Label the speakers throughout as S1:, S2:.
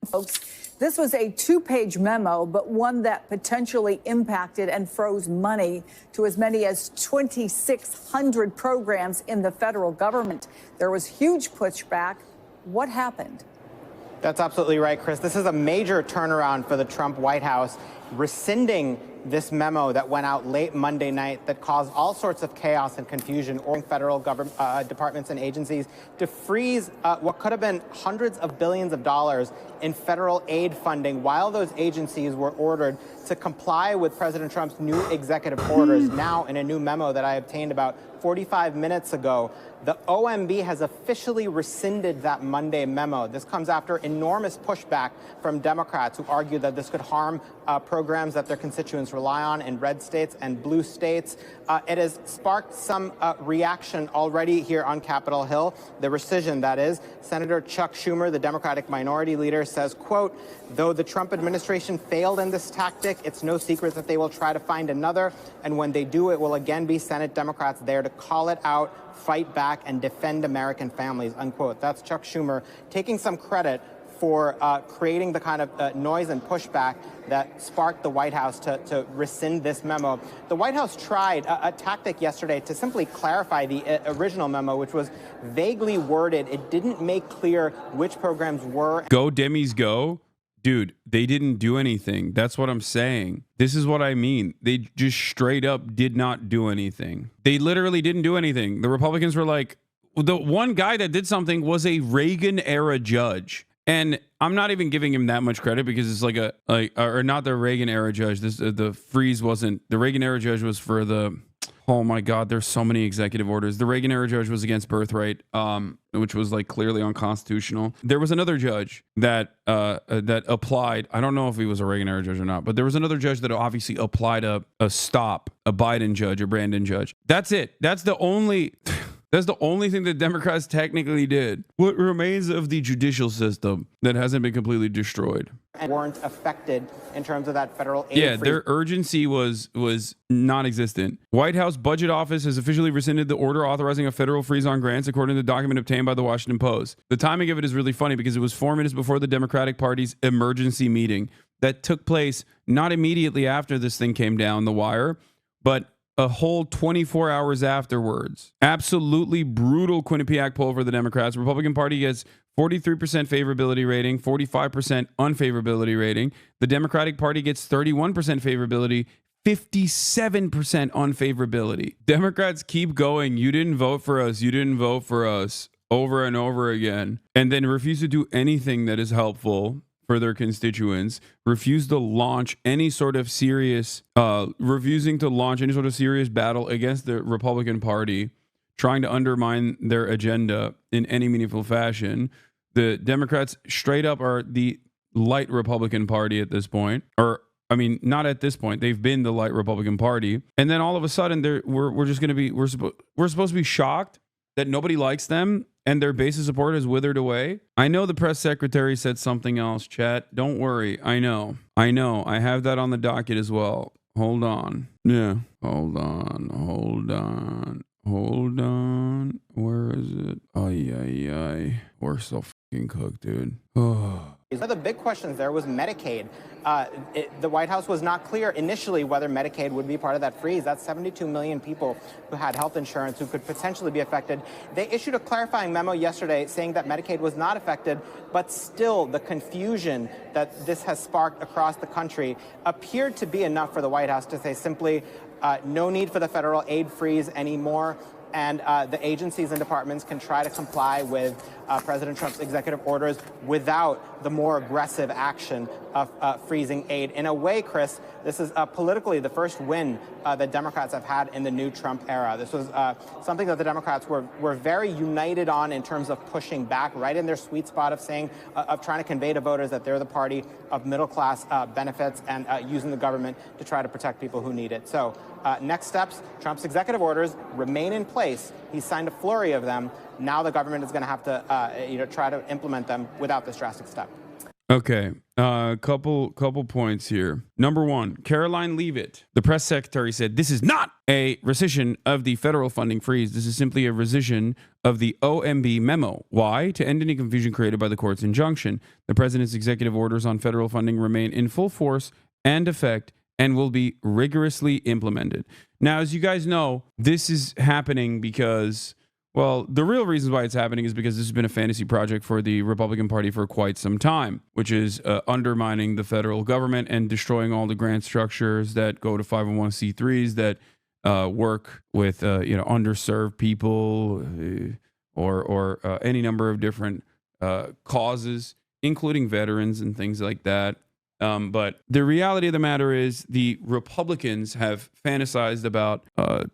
S1: Folks, this was a two-page memo, but one that potentially impacted and froze money to as many as 2,600 programs in the federal government. There was huge pushback. What happened?
S2: That's absolutely right, Chris. This is a major turnaround for the Trump White House, rescinding this memo that went out late Monday night that caused all sorts of chaos and confusion, ordering federal government departments and agencies to freeze what could have been hundreds of billions of dollars in federal aid funding while those agencies were ordered to comply with President Trump's new executive orders. Now, in a new memo that I obtained about 45 minutes ago, the OMB has officially rescinded that Monday memo. This comes after enormous pushback from Democrats who argue that this could harm programs that their constituents rely on in red states and blue states. It has sparked some reaction already here on Capitol Hill. The rescission, that is. Senator Chuck Schumer, the Democratic minority leader, says, quote, "Though the Trump administration failed in this tactic, it's no secret that they will try to find another. And when they do, it will again be Senate Democrats there to call it out, fight back, and defend American families," unquote. That's Chuck Schumer taking some credit for creating the kind of noise and pushback that sparked the White House to rescind this memo. The White House tried a tactic yesterday to simply clarify the original memo, which was vaguely worded. It didn't make clear which programs were.
S3: Go, Demis, go. Dude, they didn't do anything. That's what I'm saying. This is what I mean. They just straight up did not do anything. They literally didn't do anything. The Republicans were like, the one guy that did something was a Reagan-era judge. And I'm not even giving him that much credit because it's or not the Reagan-era judge. The freeze wasn't. The Reagan-era judge was for the... Oh my God, there's so many executive orders. The Reagan-era judge was against birthright, which was like clearly unconstitutional. There was another judge that applied. I don't know if he was a Reagan-era judge or not, but there was another judge that obviously applied a stop, a Biden judge, a Brandon judge. That's it. That's the only thing that Democrats technically did. What remains of the judicial system that hasn't been completely destroyed.
S2: And weren't affected in terms of that federal aid.
S3: Yeah, their urgency was non-existent. White House Budget Office has officially rescinded the order authorizing a federal freeze on grants, according to the document obtained by the Washington Post. The timing of it is really funny because it was 4 minutes before the Democratic Party's emergency meeting that took place not immediately after this thing came down the wire, but a whole 24 hours afterwards. Absolutely brutal Quinnipiac poll for the Democrats. Republican Party gets 43% favorability rating, 45% unfavorability rating. The Democratic Party gets 31% favorability, 57% unfavorability. Democrats keep going. You didn't vote for us. You didn't vote for us over and over again. And then refuse to do anything that is helpful for their constituents, refusing to launch any sort of serious battle against the Republican Party, trying to undermine their agenda in any meaningful fashion. The Democrats straight up are the light Republican Party at this point, or I mean, not at this point. They've been the light Republican Party, and then all of a sudden, we're supposed to be shocked that nobody likes them and their base of support has withered away. I know the press secretary said something else, chat. Don't worry. I know. I have that on the docket as well. Hold on. Yeah. Hold on. Where is it? Ay. We're so fucking cooked, dude. Oh.
S2: One of the big questions there was Medicaid. The White House was not clear initially whether Medicaid would be part of that freeze. That's 72 million people who had health insurance who could potentially be affected. They issued a clarifying memo yesterday saying that Medicaid was not affected, but still the confusion that this has sparked across the country appeared to be enough for the White House to say simply no need for the federal aid freeze anymore. And the agencies and departments can try to comply with President Trump's executive orders without the more aggressive action of freezing aid. In a way, Chris, this is politically the first win that Democrats have had in the new Trump era. This was something that the Democrats were very united on in terms of pushing back, right in their sweet spot of saying, of trying to convey to voters that they're the party of middle-class benefits and using the government to try to protect people who need it. So next steps, Trump's executive orders remain in place. He's signed a flurry of them. Now the government is going to have to try to implement them without this drastic step.
S3: Okay. Couple points here. Number one, Caroline Leavitt, the press secretary, said this is not a rescission of the federal funding freeze. This is simply a rescission of the OMB memo. Why? To end any confusion created by the court's injunction. The president's executive orders on federal funding remain in full force and effect and will be rigorously implemented. Now, as you guys know, this is happening because, well, the real reasons why it's happening is because this has been a fantasy project for the Republican Party for quite some time, which is undermining the federal government and destroying all the grant structures that go to 501c3s that work with underserved people or any number of different causes, including veterans and things like that. But the reality of the matter is the Republicans have fantasized about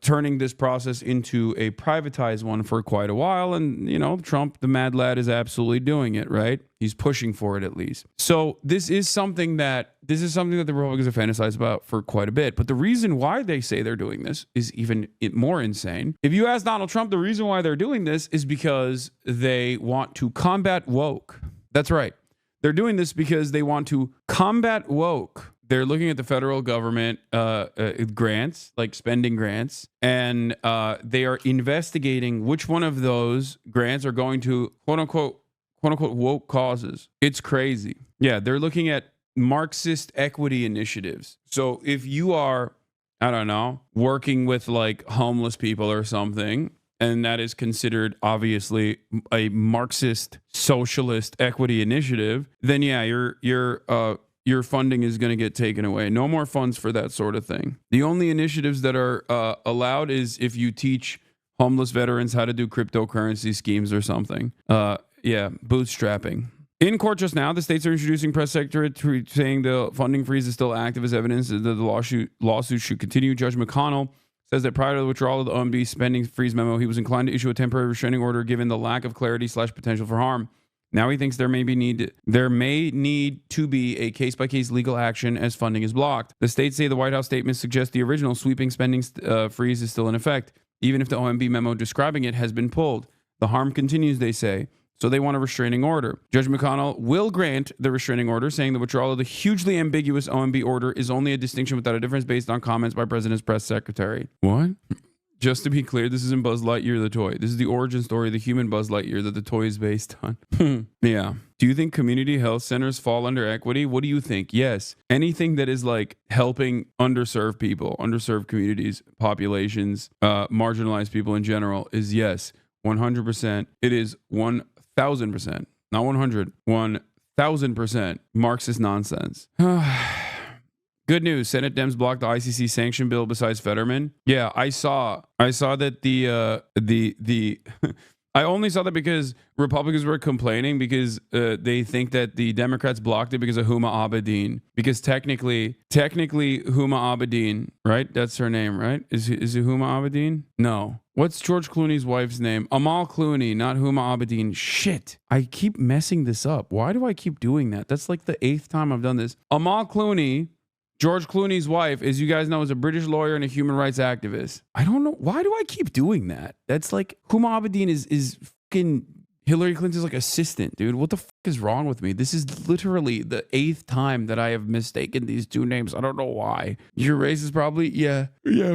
S3: turning this process into a privatized one for quite a while. And, Trump, the mad lad, is absolutely doing it, right? He's pushing for it at least. So this is something that the Republicans have fantasized about for quite a bit. But the reason why they say they're doing this is even more insane. If you ask Donald Trump, the reason why they're doing this is because they want to combat woke. That's right. They're doing this because they want to combat woke. They're looking at the federal government grants, like spending grants, and they are investigating which one of those grants are going to quote unquote woke causes. It's crazy. Yeah, they're looking at Marxist equity initiatives. So if you are, I don't know, working with like homeless people or something, and that is considered obviously a Marxist socialist equity initiative, then yeah, your funding is going to get taken away. No more funds for that sort of thing. The only initiatives that are allowed is if you teach homeless veterans how to do cryptocurrency schemes or something. Bootstrapping. In court just now, the states are introducing press secretary saying the funding freeze is still active as evidence that the lawsuit should continue. Judge McConnell says that prior to the withdrawal of the OMB spending freeze memo, he was inclined to issue a temporary restraining order given the lack of clarity / potential for harm. Now he thinks there may need to be a case-by-case legal action as funding is blocked. The states say the White House statement suggests the original sweeping spending freeze is still in effect, even if the OMB memo describing it has been pulled. The harm continues, they say. So they want a restraining order. Judge McConnell will grant the restraining order, saying the withdrawal of the hugely ambiguous OMB order is only a distinction without a difference based on comments by President's press secretary. What? Just to be clear, this isn't Buzz Lightyear the toy. This is the origin story of the human Buzz Lightyear that the toy is based on. Yeah. Do you think community health centers fall under equity? What do you think? Yes. Anything that is like helping underserved people, underserved communities, populations, marginalized people in general is yes. 100%. It is 1,000%, not 100, 1,000% Marxist nonsense. Good news. Senate Dems blocked the ICC sanction bill besides Fetterman. Yeah, I saw that the I only saw that because Republicans were complaining because they think that the Democrats blocked it because of Huma Abedin. Because technically Huma Abedin, right? That's her name, right? Is it Huma Abedin? No. What's George Clooney's wife's name? Amal Clooney, not Huma Abedin. Shit. I keep messing this up. Why do I keep doing that? That's like the 8th time I've done this. Amal Clooney, George Clooney's wife, as you guys know, is a British lawyer and a human rights activist. I don't know. Why do I keep doing that? That's like, Huma Abedin is fucking Hillary Clinton's like assistant, dude. What the fuck is wrong with me? This is literally the 8th time that I have mistaken these two names. I don't know why. Your race is probably, yeah,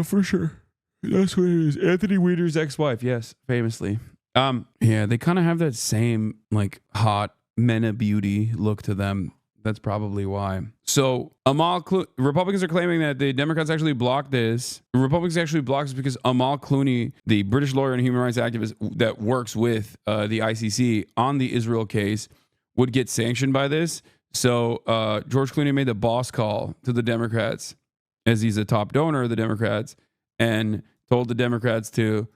S3: for sure. That's what it is. Anthony Weiner's ex-wife, yes, famously. Yeah, they kind of have that same like hot Mena beauty look to them. That's probably why. So Republicans are claiming that the Democrats actually blocked this. The Republicans actually blocked this because Amal Clooney, the British lawyer and human rights activist that works with the ICC on the Israel case, would get sanctioned by this. So George Clooney made the boss call to the Democrats, as he's a top donor of the Democrats, and told the Democrats to,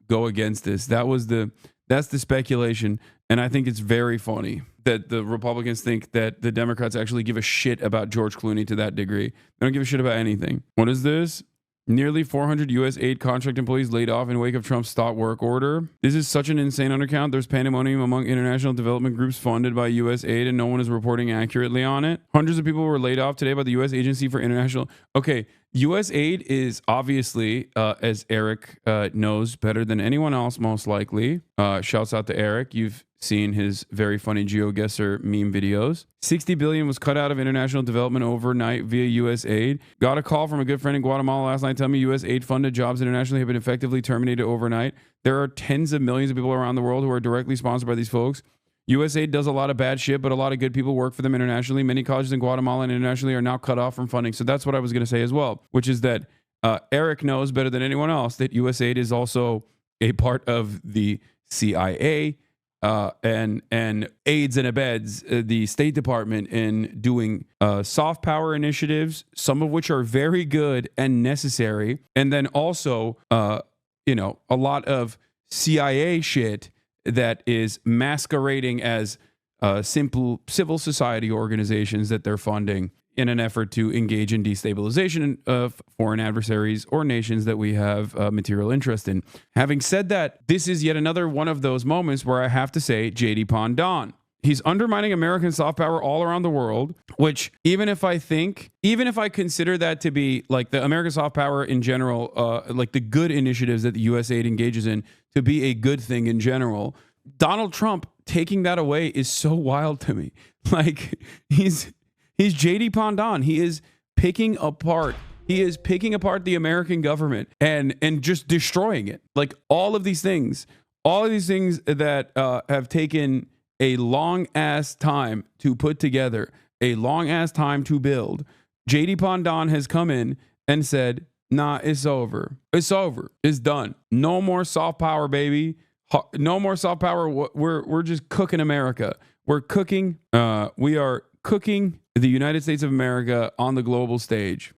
S3: go against this. That's the speculation. And I think it's very funny that the Republicans think that the Democrats actually give a shit about George Clooney to that degree. They don't give a shit about anything. What is this? Nearly 400 U.S. aid contract employees laid off in wake of Trump's stop work order. This is such an insane undercount. There's pandemonium among international development groups funded by U.S. aid, and no one is reporting accurately on it. Hundreds of people were laid off today by the U.S. Agency for International. Okay, U.S. aid is obviously, as Eric knows better than anyone else, most likely. Shouts out to Eric. You've seen his very funny GeoGuessr meme videos. 60 billion was cut out of international development overnight via U.S. aid. Got a call from a good friend in Guatemala last night telling me U.S. aid funded jobs internationally have been effectively terminated overnight. There are tens of millions of people around the world who are directly sponsored by these folks. USAID does a lot of bad shit, but a lot of good people work for them internationally. Many colleges in Guatemala and internationally are now cut off from funding. So that's what I was going to say as well, which is that Eric knows better than anyone else that USAID is also a part of the CIA and aids and abets the State Department in doing soft power initiatives, some of which are very good and necessary. And then also, a lot of CIA shit that is masquerading as simple civil society organizations that they're funding in an effort to engage in destabilization of foreign adversaries or nations that we have material interest in. Having said that, this is yet another one of those moments where I have to say JD Pondon. He's undermining American soft power all around the world, which even if I consider that to be like the American soft power in general, like the good initiatives that the USAID engages in to be a good thing in general, Donald Trump taking that away is so wild to me. Like he's JD Pondon. He is picking apart the American government and just destroying it. Like all of these things that have taken a long ass time to put together, a long ass time to build. JD Pondon has come in and said, nah, it's over. It's over. It's done. No more soft power, baby. No more soft power. We're just cooking America. We are cooking the United States of America on the global stage.